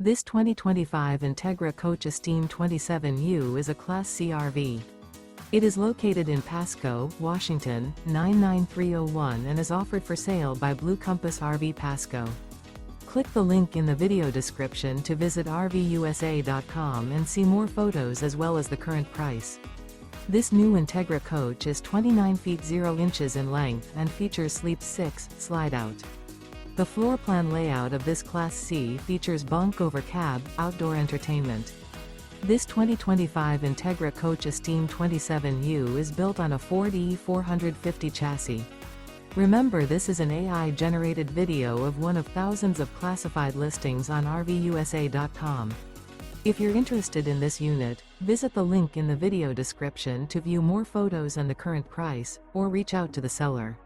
This 2025 Entegra Coach Esteem 27U is a Class C RV. It is located in Pasco, Washington, 99301 and is offered for sale by Blue Compass RV Pasco. Click the link in the video description to visit RVUSA.com and see more photos as well as the current price. This new Entegra Coach is 29 feet 0 inches in length and features Sleep 6 Slideout. The floor plan layout of this Class C features Bunk Over Cab, outdoor entertainment. This 2025 Entegra Coach Esteem 27U is built on a Ford E450 chassis. Remember, this is an AI-generated video of one of thousands of classified listings on RVUSA.com. If you're interested in this unit, visit the link in the video description to view more photos and the current price, or reach out to the seller.